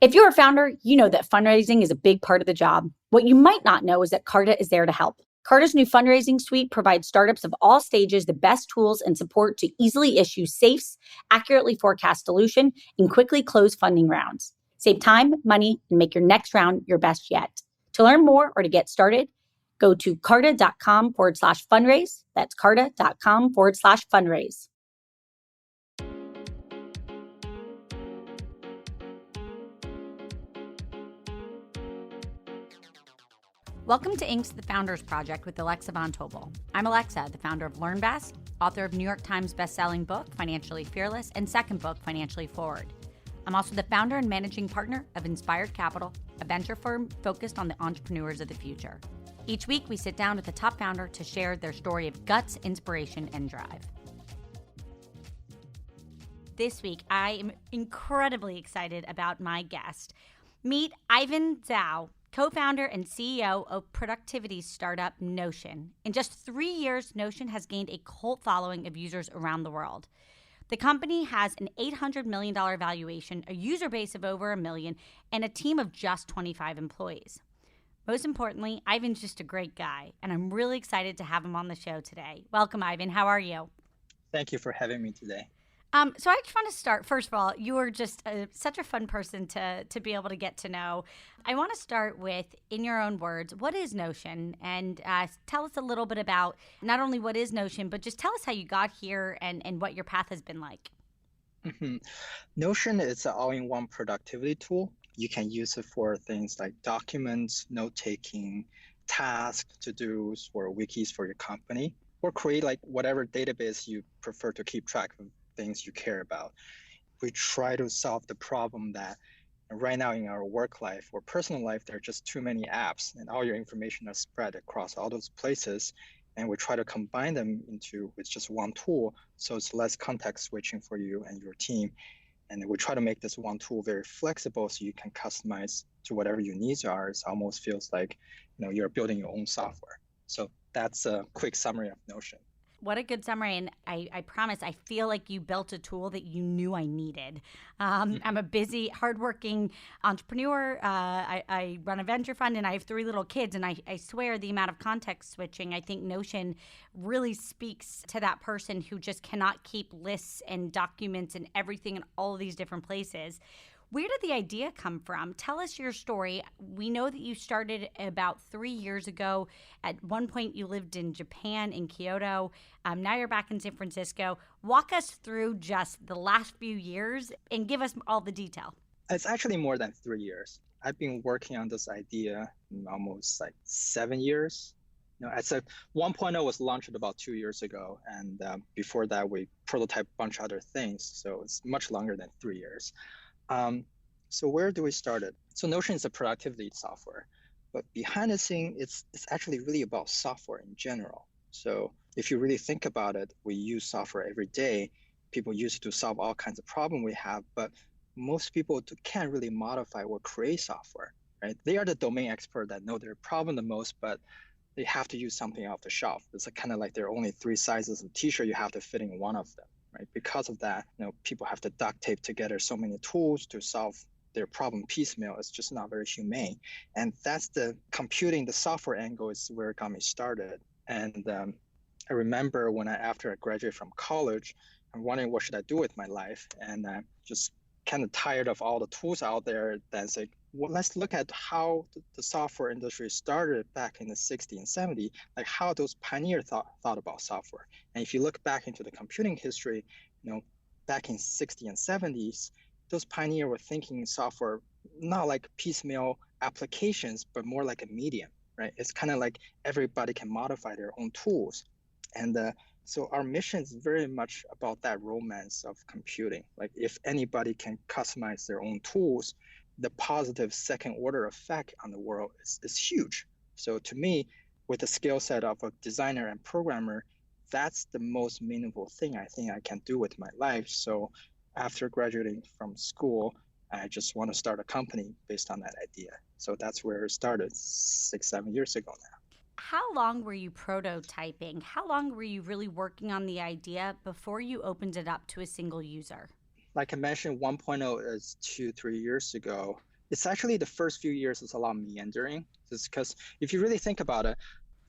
If you're a founder, you know that fundraising is a big part of the job. What you might not know is that Carta is there to help. Carta's new fundraising suite provides startups of all stages the best tools and support to easily issue safes, accurately forecast dilution, and quickly close funding rounds. Save time, money, and make your next round your best yet. To learn more or to get started, go to carta.com/fundraise. That's carta.com/fundraise. Welcome to Inc.'s The Founders Project with Alexa Von Tobel. I'm Alexa, the founder of LearnVest, author of New York Times bestselling book, Financially Fearless, and second book, Financially Forward. I'm also the founder and managing partner of Inspired Capital, a venture firm focused on the entrepreneurs of the future. Each week, we sit down with a top founder to share their story of guts, inspiration, and drive. This week, I am incredibly excited about my guest. Meet Ivan Zhao, co-founder and CEO of productivity startup Notion. In just 3 years, Notion has gained a cult following of users around the world. The company has an $800 million valuation, a user base of over 1 million, and a team of just 25 employees. Most importantly, Ivan's just a great guy, and I'm really excited to have him on the show today. Welcome, Ivan. How are you? Thank you for having me today. So I just want to start, first of all, you are just such a fun person to be able to get to know. I want to start with, in your own words, what is Notion? And tell us a little bit about not only what is Notion, but just tell us how you got here and what your path has been like. Mm-hmm. Notion is an all-in-one productivity tool. You can use it for things like documents, note-taking, tasks, to-dos, or wikis for your company, or create like whatever database you prefer to keep track of things you care about. We try to solve the problem that right now in our work life or personal life, there are just too many apps and all your information is spread across all those places. And we try to combine them with just one tool. So it's less context switching for you and your team. And we try to make this one tool very flexible so you can customize to whatever your needs are. It almost feels like you're building your own software. So that's a quick summary of Notion. What a good summary. And I promise, I feel like you built a tool that you knew I needed. I'm a busy, hardworking entrepreneur. I run a venture fund and I have 3 little kids. And I swear the amount of context switching, I think Notion really speaks to that person who just cannot keep lists and documents and everything in all of these different places. Where did the idea come from? Tell us your story. We know that you started about 3 years ago. At one point, you lived in Japan, in Kyoto. Now you're back in San Francisco. Walk us through just the last few years and give us all the detail. It's actually more than 3 years. I've been working on this idea almost like 7 years. As a 1.0 was launched about 2 years ago. And before that, we prototyped a bunch of other things. So it's much longer than 3 years. So where do we start it? So Notion is a productivity software, but behind the scene, it's actually really about software in general. So if you really think about it, we use software every day. People use it to solve all kinds of problems we have, but most people can't really modify or create software, right? They are the domain expert that know their problem the most, but they have to use something off the shelf. It's kind of like there are only 3 sizes of t-shirt, you have to fit in one of them. Right? Because of that, people have to duct tape together so many tools to solve their problem piecemeal. It's just not very humane. And that's the software angle is where it got me started. And I remember after I graduated from college, I'm wondering what should I do with my life? And just kind of tired of all the tools out there that's like, well, let's look at how the software industry started back in the 60s and 70s, like how those pioneers thought about software. And if you look back into the computing history, back in 60s and 70s, those pioneers were thinking software not like piecemeal applications, but more like a medium, right? It's kind of like everybody can modify their own tools. And so our mission is very much about that romance of computing. Like if anybody can customize their own tools, the positive second order effect on the world is huge. So to me, with the skill set of a designer and programmer, that's the most meaningful thing I think I can do with my life. So after graduating from school, I just want to start a company based on that idea. So that's where it started 6-7 years ago now. How long were you prototyping? How long were you really working on the idea before you opened it up to a single user? Like I mentioned, 1.0 is 2-3 years ago. It's actually the first few years is a lot meandering. Just because if you really think about it,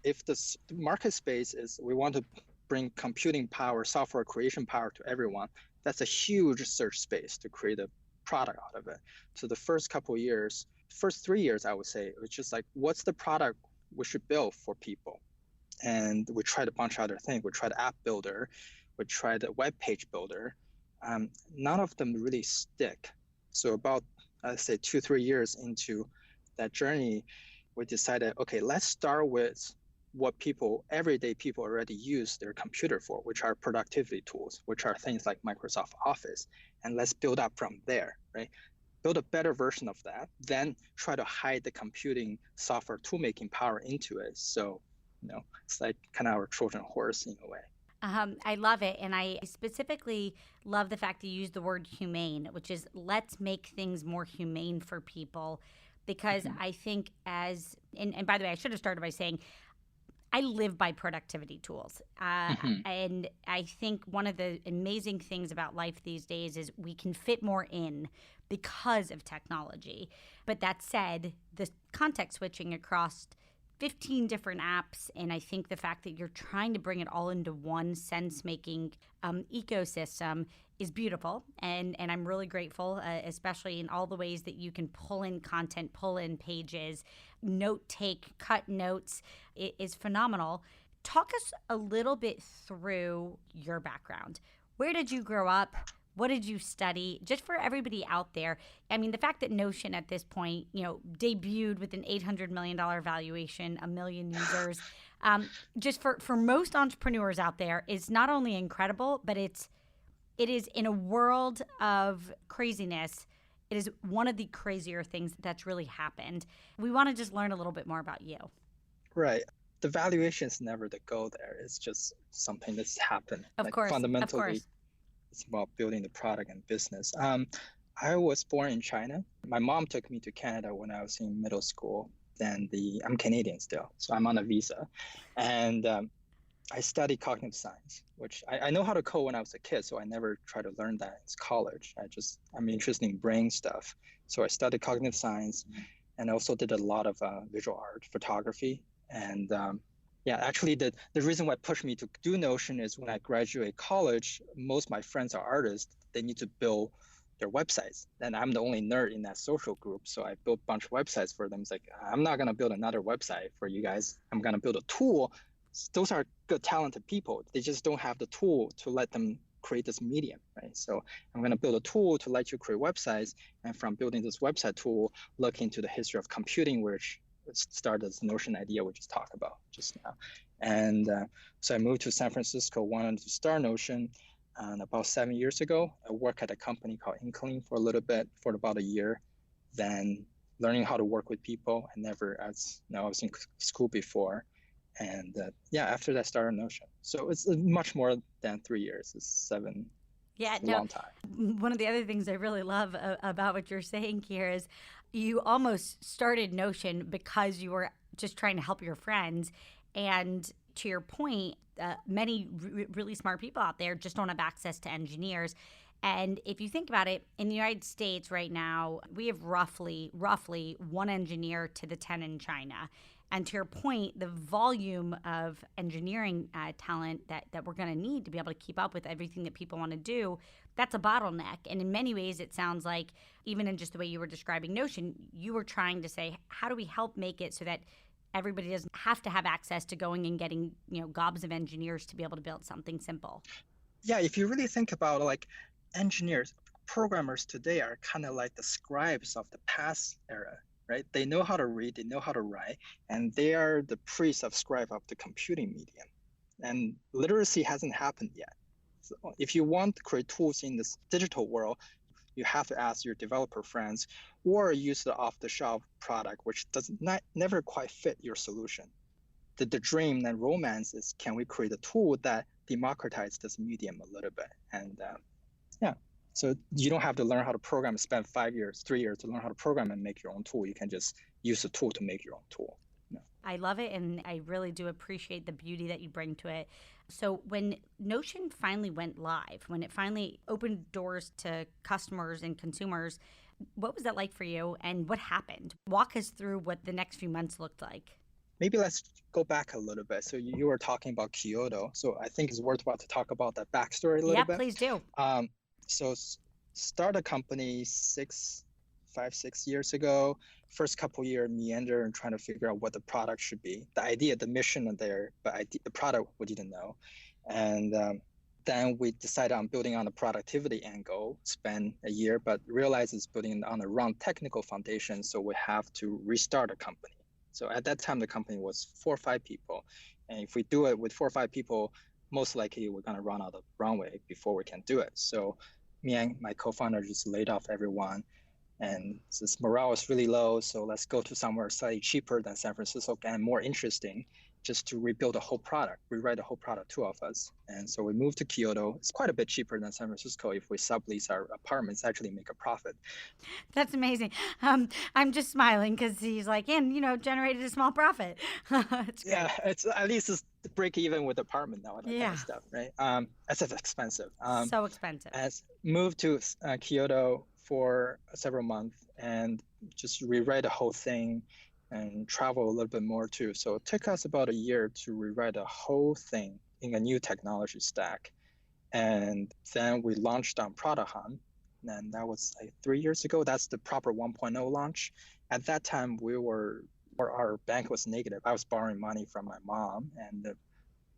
if the market space is we want to bring computing power, software creation power to everyone, that's a huge search space to create a product out of it. So the first couple of years, first 3 years, I would say, it was just like, what's the product we should build for people? And we tried a bunch of other things. We tried app builder, we tried a web page builder. None of them really stick. So about, I'd say 2-3 years into that journey, we decided, okay, let's start with what everyday people already use their computer for, which are productivity tools, which are things like Microsoft Office. And let's build up from there, right? Build a better version of that, then try to hide the computing software tool making power into it. So, it's like kind of our Trojan horse in a way. I love it. And I specifically love the fact that you use the word humane, which is let's make things more humane for people. Because I think and by the way, I should have started by saying, I live by productivity tools. And I think one of the amazing things about life these days is we can fit more in because of technology. But that said, the context switching across 15 different apps, and I think the fact that you're trying to bring it all into one sense-making ecosystem is beautiful, and I'm really grateful, especially in all the ways that you can pull in content, pull in pages, note take, cut notes. It is phenomenal. Talk us a little bit through your background. Where did you grow up? What did you study? Just for everybody out there, I mean, the fact that Notion at this point, debuted with an $800 million valuation, 1 million users, just for most entrepreneurs out there is not only incredible, but it is in a world of craziness. It is one of the crazier things that's really happened. We want to just learn a little bit more about you. Right. The valuation is never the goal there. It's just something that's happened. Of course. Fundamentally, it's about building the product and business. I was born in China. My mom took me to Canada when I was in middle school. I'm Canadian still, so I'm on a visa. And I studied cognitive science, which I know how to code when I was a kid, so I never tried to learn that in college. I'm interested in brain stuff. So I studied cognitive science and also did a lot of visual art, photography. And actually the reason why pushed me to do Notion is when I graduate college, most of my friends are artists. They need to build their websites. And I'm the only nerd in that social group. So I built a bunch of websites for them. It's like, I'm not going to build another website for you guys. I'm going to build a tool. Those are good, talented people. They just don't have the tool to let them create this medium, right? So I'm going to build a tool to let you create websites. And from building this website tool, look into the history of computing, which started this Notion idea we just talked about just now. And so I moved to San Francisco, wanted to start Notion. And about 7 years ago, I worked at a company called Inkling for a little bit, for about a year. Then learning how to work with people. I was in school before. And after that, I started Notion. So it's much more than 3 years. It's 7. Yeah, it's a long time. One of the other things I really love about what you're saying here is you almost started Notion because you were just trying to help your friends. And to your point, many really smart people out there just don't have access to engineers. And if you think about it, in the United States right now, we have roughly 1 engineer to the 10 in China. And to your point, the volume of engineering talent that we're going to need to be able to keep up with everything that people want to do, that's a bottleneck. And in many ways, it sounds like, even in just the way you were describing Notion, you were trying to say, how do we help make it so that everybody doesn't have to have access to going and getting, gobs of engineers to be able to build something simple? Yeah, if you really think about engineers, programmers today are kind of like the scribes of the past era. Right? They know how to read, they know how to write, and they are the priests of scribe of the computing medium. And literacy hasn't happened yet. So if you want to create tools in this digital world, you have to ask your developer friends or use the off-the-shelf product, which never quite fit your solution. The dream and romance is, can we create a tool that democratizes this medium a little bit? And so you don't have to learn how to program, spend 3 years to learn how to program and make your own tool. You can just use the tool to make your own tool. I love it, and I really do appreciate the beauty that you bring to it. So when Notion finally went live, when it finally opened doors to customers and consumers, What was that like for you and what happened? Walk us through what the next few months looked like. Maybe let's go back a little bit. So you were talking about Kyoto. So I think it's worthwhile to talk about that backstory a Yeah, little bit. please do. So start a company 6 years ago. First couple year meander and trying to figure out what the product should be. The idea, the mission are there, but the product we didn't know. And then we decided on building on the productivity angle, spend a year, but realized it's building on the wrong technical foundation. So we have to restart a company. So at that time, the company was 4 or 5 people. And if we do it with 4 or 5 people, most likely we're going to run out of runway before we can do it. So me and my co-founder just laid off everyone. And since morale is really low, so let's go to somewhere slightly cheaper than San Francisco and more interesting, just to rebuild the whole product, rewrite the whole product, two of us. And so we moved to Kyoto. It's quite a bit cheaper than San Francisco. If we sublease our apartments, actually make a profit. That's amazing. I'm just smiling because he's like, and generated a small profit. It's great. Yeah, it's at least it's break even with apartment now, that kind Yeah. of stuff, right? That's expensive. So expensive. As moved to Kyoto for several months and just rewrite the whole thing and travel a little bit more too. So it took us about a year to rewrite the whole thing in a new technology stack. And then we launched on Product Hunt. And that was like 3 years ago. That's the proper 1.0 launch. At that time, our bank was negative. I was borrowing money from my mom,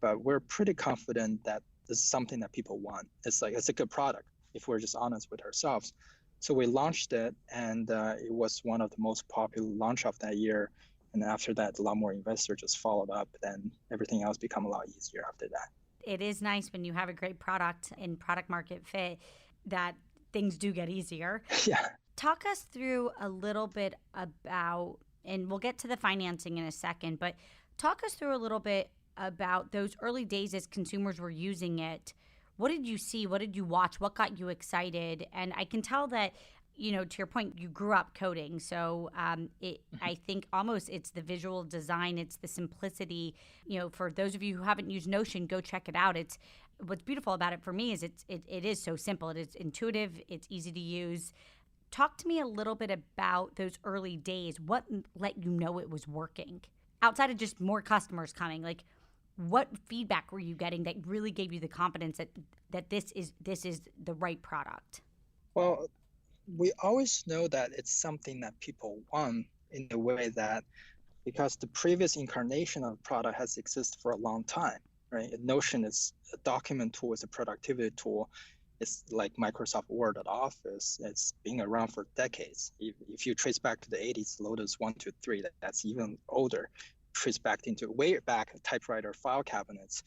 but we're pretty confident that this is something that people want. It's a good product if we're just honest with ourselves. So we launched it, and it was one of the most popular launch of that year. And after that, a lot more investors just followed up, and everything else became a lot easier after that. It is nice when you have a great product and product market fit that things do get easier. Yeah. Talk us through a little bit about, and we'll get to the financing in a second, but talk us through a little bit about those early days as consumers were using it. What did you see? What did you watch? What got you excited? And I can tell that, to your point, you grew up coding. So I think almost it's the visual design, it's the simplicity. For those of you who haven't used Notion, go check it out. It's what's beautiful about it for me is it is so simple. It is intuitive. It's easy to use. Talk to me a little bit about those early days. What let you know it was working? Outside of just more customers coming, like what feedback were you getting that really gave you the confidence that this is the right product? Well, we always know that it's something that people want in a way that because the previous incarnation of the product has existed for a long time, right? Notion is a document tool, it's a productivity tool. It's like Microsoft Word at Office. It's been around for decades. If you trace back to the 80s, Lotus 1, 2, 3, that's even older. Trace back into way back typewriter file cabinets.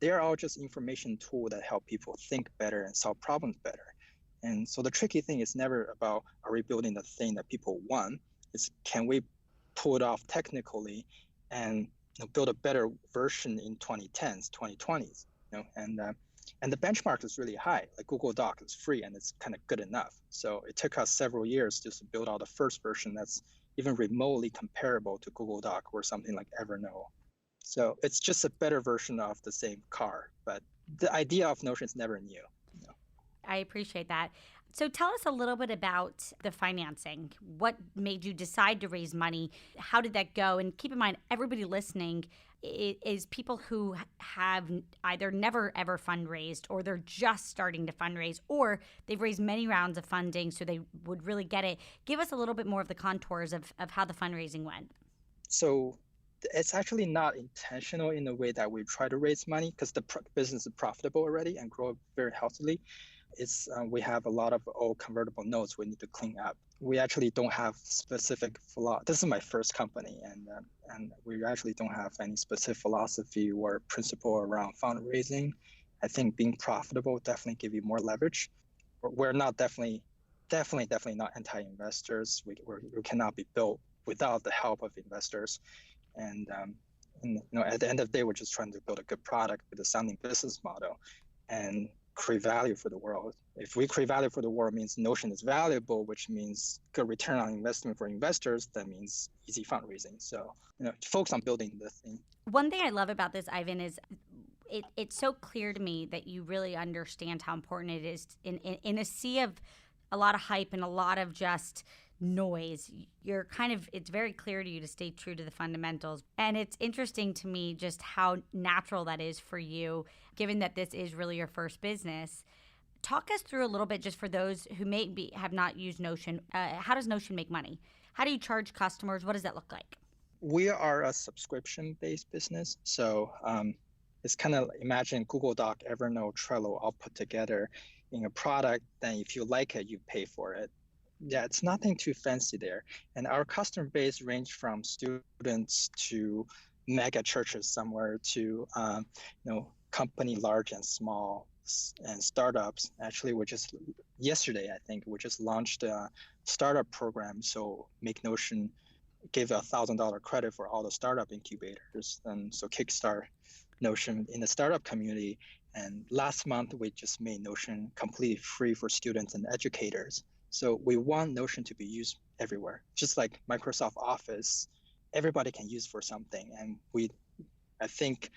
They're all just information tool that help people think better and solve problems better. And so the tricky thing is never about are we building the thing that people want? It's can we pull it off technically and build a better version in 2010s, 2020s, and the benchmark is really high. Like Google Doc is free and it's kind of good enough. So it took us several years just to build out the first version that's even remotely comparable to Google Doc or something like Evernote. So it's just a better version of the same car, but the idea of Notion is never new. I appreciate that. So tell us a little bit about the financing. What made you decide to raise money? How did that go? And keep in mind, everybody listening is people who have either never ever fundraised or they're just starting to fundraise or they've raised many rounds of funding so they would really get it. Give us a little bit more of the contours of how the fundraising went. So it's actually not intentional in the way that we try to raise money because the business is profitable already and grow very healthily. We have a lot of old convertible notes we need to clean up. We actually don't have specific this is my first company, and we actually don't have any specific philosophy or principle around fundraising. I think being profitable definitely give you more leverage. We're not definitely not anti-investors. We cannot be built without the help of investors. And at the end of the day, we're just trying to build a good product with a sounding business model and create value for the world. If we create value for the world, it means Notion is valuable, which means good return on investment for investors. That means easy fundraising. So, focus on building the thing. One thing I love about this, Ivan, is it's so clear to me that you really understand how important it is in a sea of a lot of hype and a lot of just noise. It's very clear to you to stay true to the fundamentals. And it's interesting to me just how natural that is for you, given that this is really your first business. Talk us through a little bit, just for those who have not used Notion. How does Notion make money? How do you charge customers? What does that look like? We are a subscription-based business. So it's kind of imagine Google Doc, Evernote, Trello all put together in a product. Then if you like it, you pay for it. Yeah, it's nothing too fancy there. And our customer base range from students to mega churches somewhere to company large and small and startups. Actually, yesterday, I think, we just launched a startup program. So Make Notion gave $1,000 credit for all the startup incubators. And so kickstart Notion in the startup community. And last month, we just made Notion completely free for students and educators. So we want Notion to be used everywhere, just like Microsoft Office. Everybody can use for something. And I think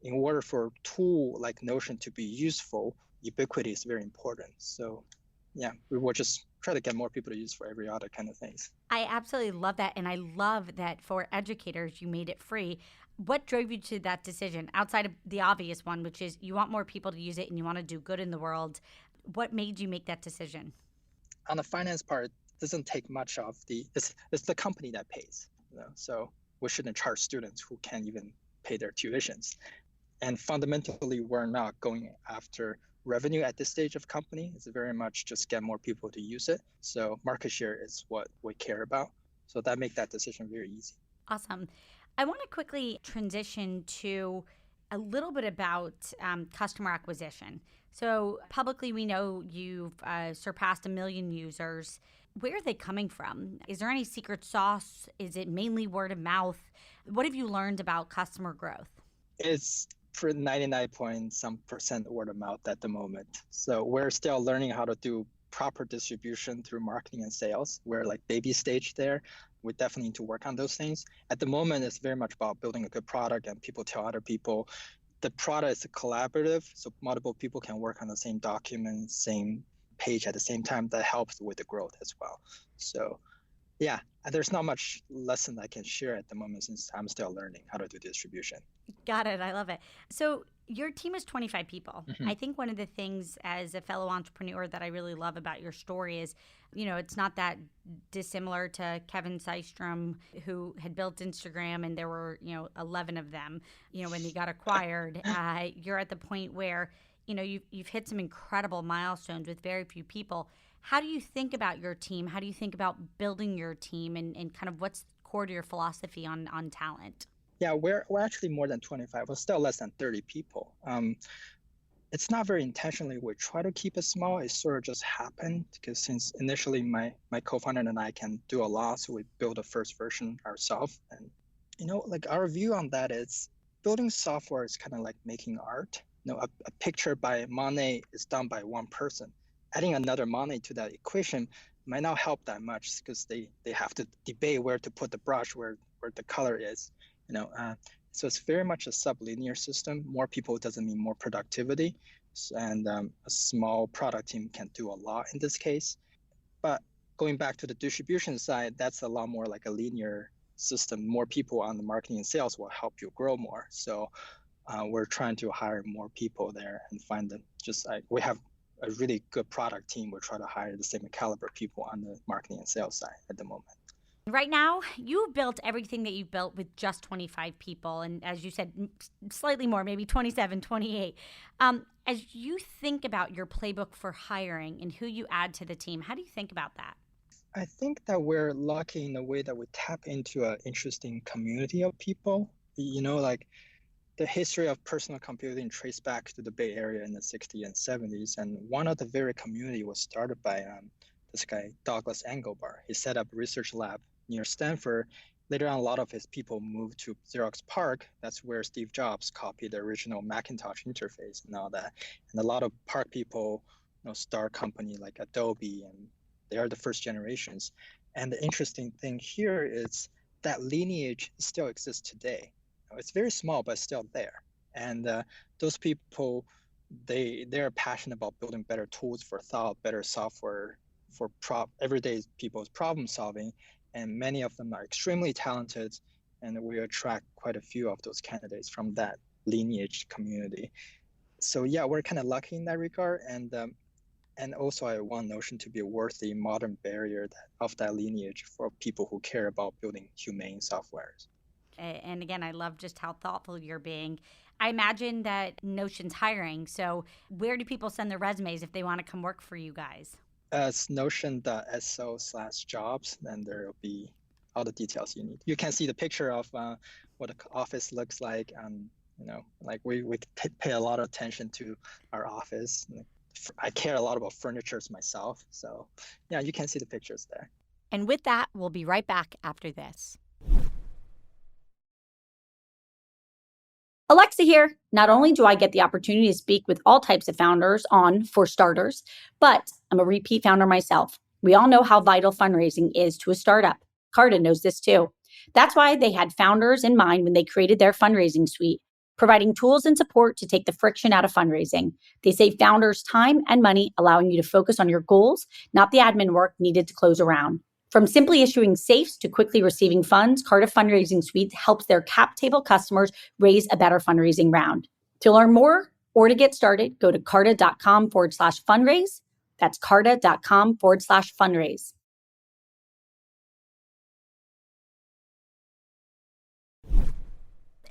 in order for a tool like Notion to be useful, ubiquity is very important. So yeah, we will just try to get more people to use for every other kind of things. I absolutely love that. And I love that for educators, you made it free. What drove you to that decision outside of the obvious one, which is you want more people to use it and you want to do good in the world? What made you make that decision? On the finance part, it doesn't take much of it's the company that pays. So we shouldn't charge students who can't even pay their tuitions. And fundamentally, we're not going after revenue at this stage of company. It's very much just get more people to use it. So market share is what we care about. So that make that decision very easy. Awesome. I want to quickly transition to a little bit about customer acquisition. So publicly, we know you've surpassed 1 million users. Where are they coming from? Is there any secret sauce? Is it mainly word of mouth? What have you learned about customer growth? It's for 99% word of mouth at the moment. So we're still learning how to do proper distribution through marketing and sales. We're like baby stage there. We definitely need to work on those things. At the moment, it's very much about building a good product and people tell other people. The product is collaborative, so multiple people can work on the same document, same page at the same time. That helps with the growth as well. So yeah, there's not much lesson I can share at the moment since I'm still learning how to do distribution. Got it. I love it. So your team is 25 people. Mm-hmm. I think one of the things as a fellow entrepreneur that I really love about your story is, it's not that dissimilar to Kevin Systrom, who had built Instagram and there were, 11 of them, when he got acquired. You're at the point where, you've hit some incredible milestones with very few people. How do you think about your team? How do you think about building your team and kind of what's core to your philosophy on talent? Yeah, we're actually more than 25. We're still less than 30 people. It's not very intentionally. We try to keep it small. It sort of just happened because since initially my co-founder and I can do a lot, so we built the first version ourselves. And like our view on that is building software is kind of like making art. A picture by Monet is done by one person. Adding another Monet to that equation might not help that much because they have to debate where to put the brush, where the color is. So it's very much a sublinear system. More people doesn't mean more productivity, and a small product team can do a lot in this case. But going back to the distribution side, that's a lot more like a linear system. More people on the marketing and sales will help you grow more. So we're trying to hire more people there and find them. We have a really good product team. We're trying to hire the same caliber people on the marketing and sales side at the moment. Right now, you've built everything that you've built with just 25 people. And as you said, slightly more, maybe 27, 28. As you think about your playbook for hiring and who you add to the team, how do you think about that? I think that we're lucky in the way that we tap into an interesting community of people. Like the history of personal computing traced back to the Bay Area in the 60s and 70s. And one of the very community was started by this guy, Douglas Engelbart. He set up a research lab near Stanford. Later on, a lot of his people moved to Xerox PARC. That's where Steve Jobs copied the original Macintosh interface and all that. And a lot of PARC people, start company like Adobe, and they are the first generations. And the interesting thing here is that lineage still exists today. It's very small, but still there. And those people, they're passionate about building better tools for thought, better software for everyday people's problem solving, and many of them are extremely talented, and we attract quite a few of those candidates from that lineage community. So yeah, we're kind of lucky in that regard, and also I want Notion to be a worthy modern barrier of that lineage for people who care about building humane softwares. And again, I love just how thoughtful you're being. I imagine that Notion's hiring. So where do people send their resumes if they want to come work for you guys? It's notion.so/jobs, and there will be all the details you need. You can see the picture of what the office looks like, and like we pay a lot of attention to our office. I care a lot about furnitures myself, so yeah, you can see the pictures there. And with that, we'll be right back after this. Alexa here. Not only do I get the opportunity to speak with all types of founders on For Starters, but I'm a repeat founder myself. We all know how vital fundraising is to a startup. Carta knows this too. That's why they had founders in mind when they created their fundraising suite, providing tools and support to take the friction out of fundraising. They save founders time and money, allowing you to focus on your goals, not the admin work needed to close a round. From simply issuing safes to quickly receiving funds, Carta Fundraising Suite helps their cap table customers raise a better fundraising round. To learn more or to get started, go to carta.com/fundraise. That's carta.com/fundraise.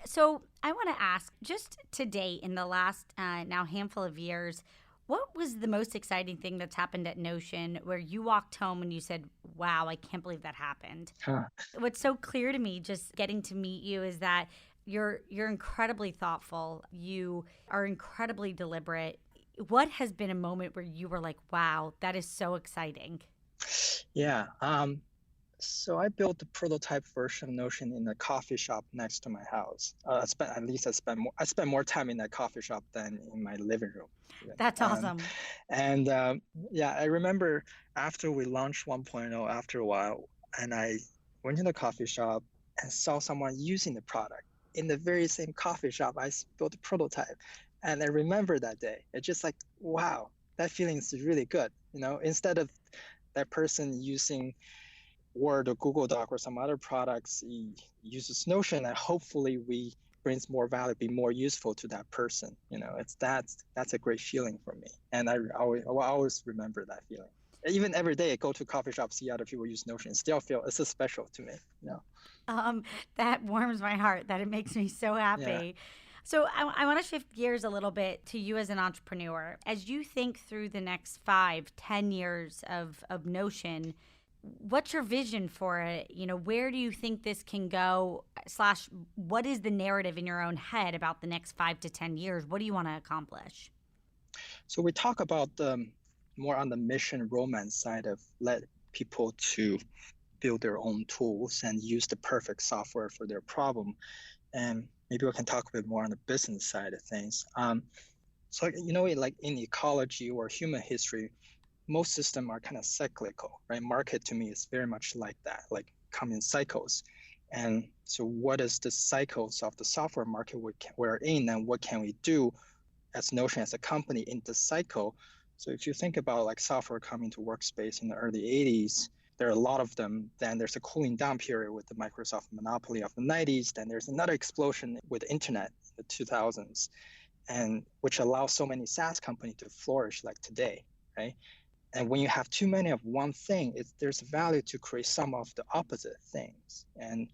So I want to ask, just today in the last now handful of years, what was the most exciting thing that's happened at Notion where you walked home and you said, wow, I can't believe that happened? Huh. What's so clear to me just getting to meet you is that you're incredibly thoughtful. You are incredibly deliberate. What has been a moment where you were like, wow, that is so exciting? Yeah. So I built the prototype version of Notion in a coffee shop next to my house. I spent more time in that coffee shop than in my living room. That's awesome. And yeah, I remember after we launched 1.0, after a while, and I went to the coffee shop and saw someone using the product in the very same coffee shop I built the prototype. And I remember that day. It's just like, wow, that feeling is really good. Instead of that person using Word or Google Doc or some other products, he uses Notion, and hopefully we brings more value, be more useful to that person. That's a great feeling for me, and I always remember that feeling. Even every day I go to coffee shop, see other people use Notion, still feel it's so special to me. That warms my heart. That it makes me so happy. Yeah. So I want to shift gears a little bit to you as an entrepreneur. As you think through the next 5-10 years of Notion, what's your vision for it? Where do you think this can go? / what is the narrative in your own head about the next 5 to 10 years? What do you want to accomplish? So we talk about more on the mission romance side of let people to build their own tools and use the perfect software for their problem. And maybe we can talk a bit more on the business side of things. So like in ecology or human history, most systems are kind of cyclical, right? Market to me is very much like that, like come in cycles. And so what is the cycles of the software market we're in, and what can we do as Notion as a company in the cycle? So if you think about like software coming to workspace in the early 80s, there are a lot of them. Then there's a cooling down period with the Microsoft monopoly of the 90s. Then there's another explosion with the internet in the 2000s, and which allows so many SaaS companies to flourish like today, right? And when you have too many of one thing, there's value to create some of the opposite things. And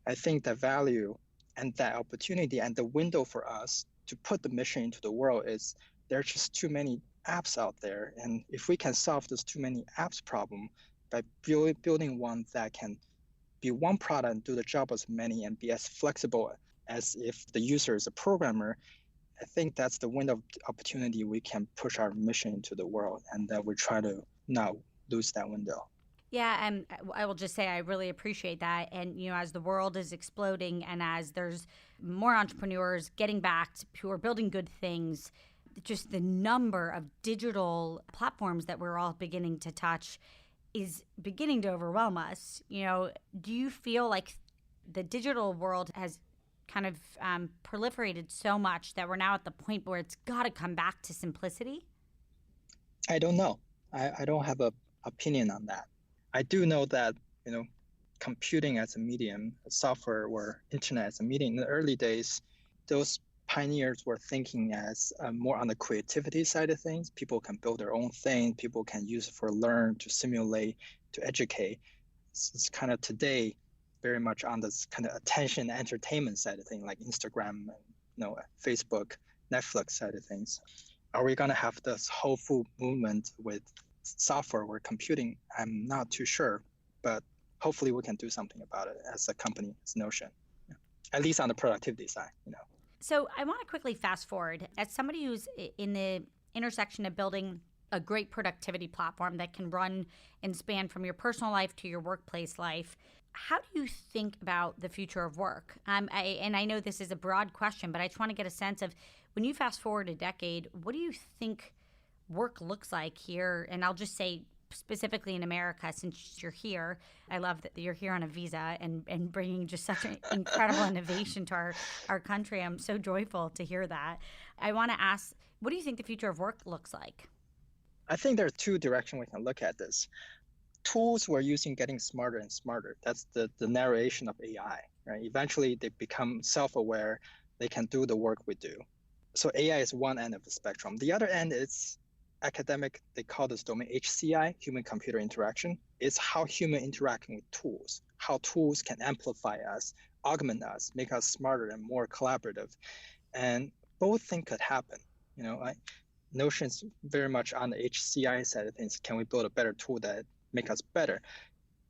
I think that value and that opportunity and the window for us to put the mission into the world is there's just too many apps out there. And if we can solve this too many apps problem by building one that can be one product and do the job as many and be as flexible as if the user is a programmer, I think that's the window of opportunity we can push our mission into the world, and that we try to not lose that window. Yeah, and I will just say I really appreciate that. And, as the world is exploding and as there's more entrepreneurs getting backed who are building good things, just the number of digital platforms that we're all beginning to touch is beginning to overwhelm us. Do you feel like the digital world has kind of proliferated so much that we're now at the point where it's got to come back to simplicity? I don't know. I don't have a opinion on that. I do know that, computing as a medium, software or internet as a medium, in the early days, those pioneers were thinking as more on the creativity side of things. People can build their own thing. People can use it for learn, to simulate, to educate. It's kind of today very much on this kind of attention entertainment side of things, like Instagram, and, Facebook, Netflix side of things. Are we going to have this whole food movement with software or computing? I'm not too sure, but hopefully we can do something about it as a company, as Notion, at least on the productivity side. So I want to quickly fast forward. As somebody who's in the intersection of building a great productivity platform that can run and span from your personal life to your workplace life, how do you think about the future of work? And I know this is a broad question, but I just want to get a sense of, when you fast forward a decade, what do you think work looks like here? And I'll just say specifically in America, since you're here. I love that you're here on a visa and bringing just such an incredible innovation to our country. I'm so joyful to hear that. I want to ask, what do you think the future of work looks like? I think there are two directions we can look at this. Tools we're using getting smarter and smarter. That's the narration of AI, right? Eventually they become self-aware. They can do the work we do. So AI is one end of the spectrum. The other end is academic. They call this domain HCI, human-computer interaction. It's how human interacting with tools, how tools can amplify us, augment us, make us smarter and more collaborative. And both things could happen. Notion's very much on the HCI side of things. Can we build a better tool that make us better,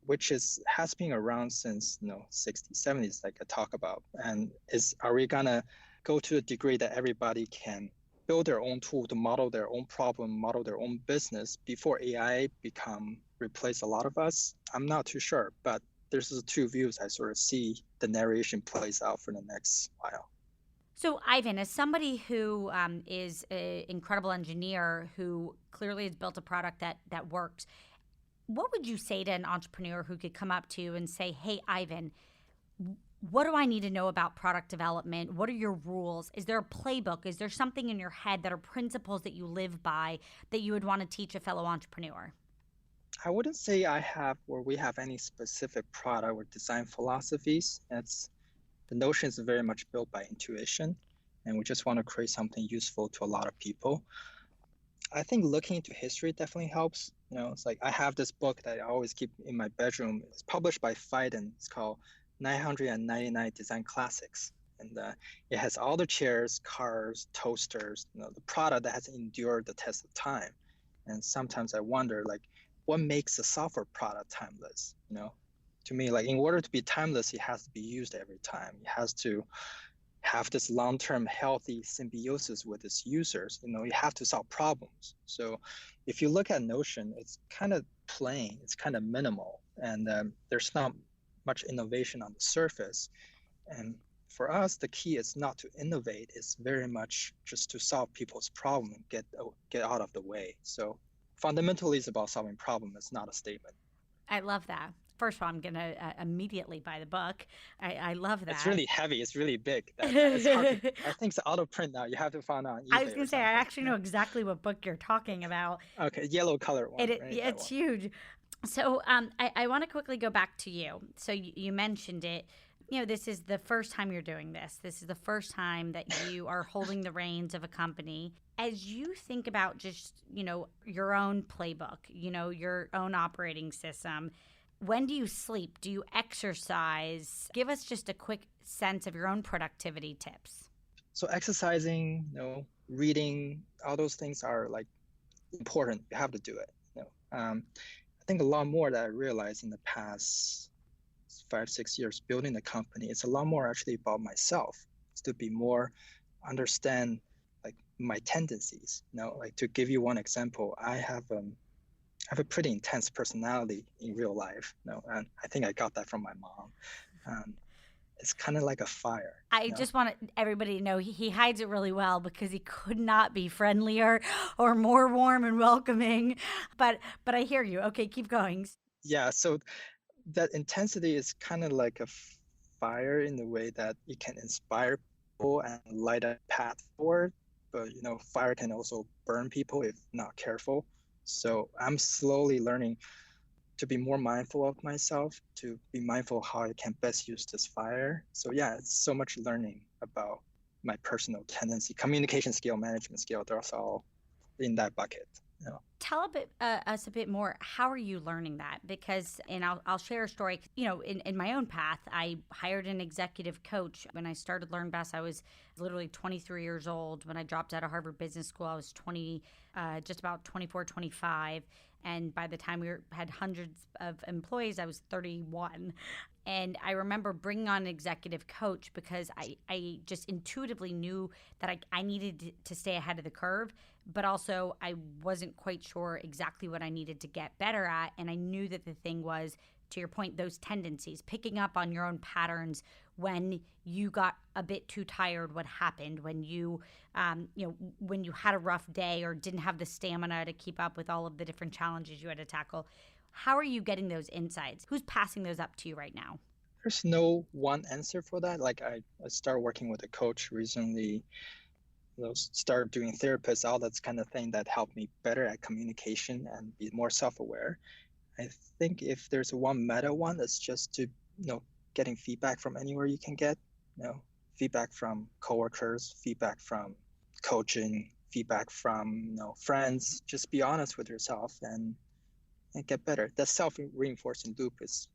which has been around since 60s, 70s, like I talk about. And are we gonna go to the degree that everybody can build their own tool to model their own problem, model their own business before AI replace a lot of us? I'm not too sure, but there's the two views I sort of see the narration plays out for the next while. So, Ivan, as somebody who is an incredible engineer who clearly has built a product that works, what would you say to an entrepreneur who could come up to you and say, hey, Ivan, what do I need to know about product development? What are your rules? Is there a playbook? Is there something in your head that are principles that you live by that you would want to teach a fellow entrepreneur? I wouldn't say we have any specific product or design philosophies. The Notion is very much built by intuition, and we just want to create something useful to a lot of people. I think looking into history definitely helps. It's like I have this book that I always keep in my bedroom. It's published by Phaidon. It's called 999 Design Classics. And it has all the chairs, cars, toasters, the product that has endured the test of time. And sometimes I wonder, what makes a software product timeless? To me, in order to be timeless, it has to be used every time. It has to have this long-term healthy symbiosis with its users. You have to solve problems. So if you look at Notion, it's kind of plain, it's kind of minimal, and there's not much innovation on the surface. And for us, the key is not to innovate, it's very much just to solve people's problem and get out of the way. So fundamentally, it's about solving problem. It's not a statement. I love that. First of all, I'm going to immediately buy the book. I love that. It's really heavy. It's really big. It's hard I think it's auto print now. You have to find out on eBay. I was going to say, I actually know exactly what book you're talking about. Okay, yellow color one. It's huge. So I want to quickly go back to you. So you mentioned it. This is the first time you're doing this. This is the first time that you are holding the reins of a company. As you think about just, your own playbook, your own operating system, when do you sleep? Do you exercise? Give us just a quick sense of your own productivity tips. So exercising, reading, all those things are important. You have to do it. I think a lot more that I realized in the past 5-6 years building the company, it's a lot more actually about myself. It's to be more understand my tendencies. To give you one example, I have a pretty intense personality in real life, and I think I got that from my mom. It's kind of like a fire. I just want everybody to know he hides it really well because he could not be friendlier or more warm and welcoming. But I hear you. Okay, keep going. Yeah, so that intensity is kind of like a fire in the way that it can inspire people and light a path forward. But fire can also burn people if not careful. So I'm slowly learning to be more mindful of myself, to be mindful how I can best use this fire. So yeah, it's so much learning about my personal tendency, communication skill, management skill. They're all in that bucket. You know. Tell us a bit more. How are you learning that? Because, and I'll share a story. In my own path, I hired an executive coach when I started Learn Best. I was literally 23 years old. When I dropped out of Harvard Business School, I was just about 24, 25. And by the time had hundreds of employees, I was 31. And I remember bringing on an executive coach because I just intuitively knew that I needed to stay ahead of the curve, but also I wasn't quite sure exactly what I needed to get better at. And I knew that the thing was, to your point, those tendencies, picking up on your own patterns when you got a bit too tired, what happened when when you had a rough day or didn't have the stamina to keep up with all of the different challenges you had to tackle. How are you getting those insights? Who's passing those up to you right now? There's no one answer for that. Like I started working with a coach recently, start doing therapists, all that kind of thing that helped me better at communication and be more self-aware. I think if there's one meta one, it's just to, getting feedback from anywhere you can get, feedback from coworkers, feedback from coaching, feedback from, friends. Just be honest with yourself and get better. That self-reinforcing loop is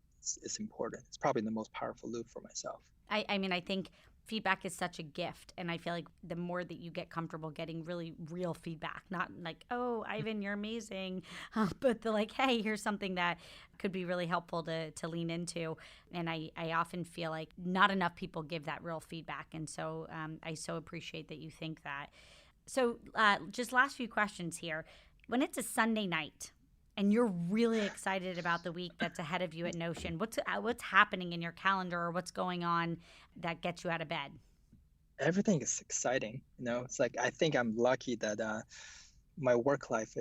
important. It's probably the most powerful loop for myself. I mean, I think feedback is such a gift. And I feel like the more that you get comfortable getting really real feedback, not like, oh, Ivan, you're amazing, but the like, hey, here's something that could be really helpful to lean into. And I often feel like not enough people give that real feedback. And so I so appreciate that you think that. So just last few questions here. When it's a Sunday night, and you're really excited about the week that's ahead of you at Notion, what's happening in your calendar or what's going on that gets you out of bed? Everything is exciting. It's like I think I'm lucky that my work life,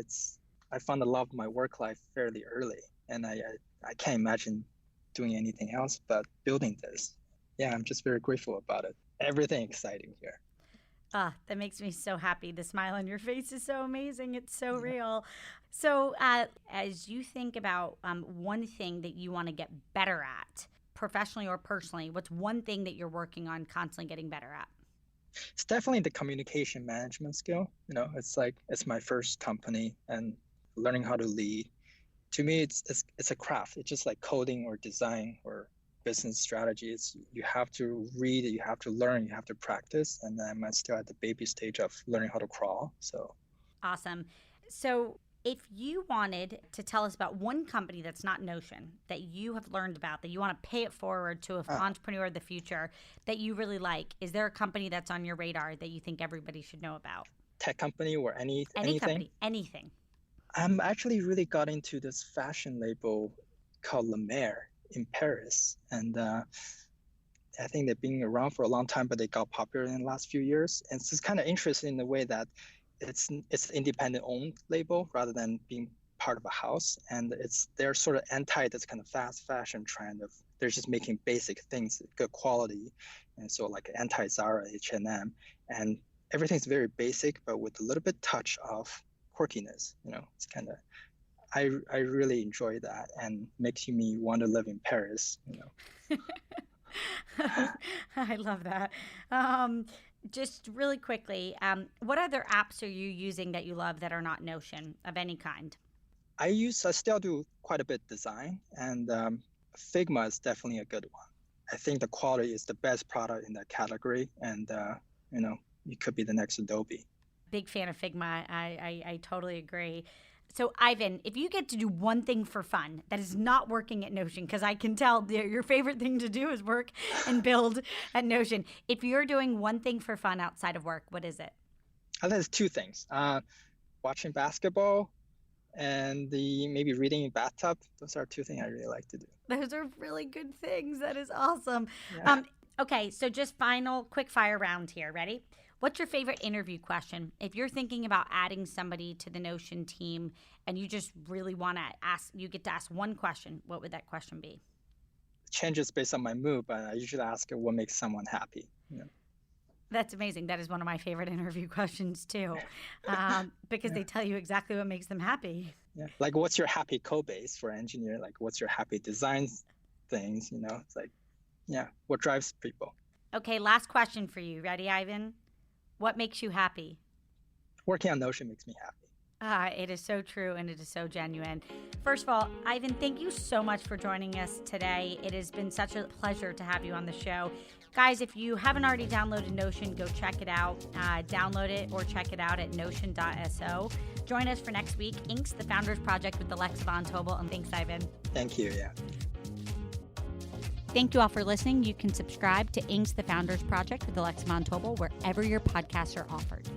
I found the love of my work life fairly early, and I can't imagine doing anything else but building this. Yeah, I'm just very grateful about it. Everything exciting here. That makes me so happy. The smile on your face is so amazing. It's so real. So as you think about one thing that you want to get better at, professionally or personally, what's one thing that you're working on constantly getting better at? It's definitely the communication management skill. It's like it's my first company, and learning how to lead. To me, it's a craft. It's just like coding or design or business strategy. You have to read, you have to learn, you have to practice, and I'm still at the baby stage of learning how to crawl. So awesome. So if you wanted to tell us about one company that's not Notion that you have learned about, that you want to pay it forward to an entrepreneur of the future that you really like, is there a company that's on your radar that you think everybody should know about? Tech company or anything? Company, anything. I'm actually really got into this fashion label called La Mer in Paris. And I think they've been around for a long time, but they got popular in the last few years. And it's just kind of interesting in the way that it's independent owned label rather than being part of a house. And they're sort of anti this kind of fast fashion trend of they're just making basic things, good quality. And so like anti Zara, H&M, and everything's very basic, but with a little bit touch of quirkiness. It's kind of, I really enjoy that, and makes me want to live in Paris. I love that. Just really quickly, what other apps are you using that you love that are not Notion of any kind? I still do quite a bit design, and Figma is definitely a good one. I think the quality is the best product in that category, and it could be the next Adobe. Big fan of Figma. I totally agree. So, Ivan, if you get to do one thing for fun that is not working at Notion, because I can tell your favorite thing to do is work and build at Notion. If you're doing one thing for fun outside of work, what is it? I think it's two things. Watching basketball and maybe reading in bathtub. Those are two things I really like to do. Those are really good things. That is awesome. Yeah. Okay, so just final quick fire round here. Ready? What's your favorite interview question? If you're thinking about adding somebody to the Notion team and you just really want to you get to ask one question, what would that question be? It changes based on my mood, but I usually ask what makes someone happy. That's amazing. That is one of my favorite interview questions too, because they tell you exactly what makes them happy. Yeah. Like, what's your happy code base for an engineer? Like, what's your happy design things? It's like, yeah, what drives people? Okay, last question for you. Ready, Ivan? What makes you happy? Working on Notion makes me happy. It is so true and it is so genuine. First of all, Ivan, thank you so much for joining us today. It has been such a pleasure to have you on the show. Guys, if you haven't already downloaded Notion, go check it out. Download it or check it out at notion.so. Join us for next week, Inks, the Founders Project with Alexa Von Tobel. And thanks, Ivan. Thank you. Yeah. Thank you all for listening. You can subscribe to Inks, the Founders Project with Alexa Von Tobel wherever your podcasts are offered.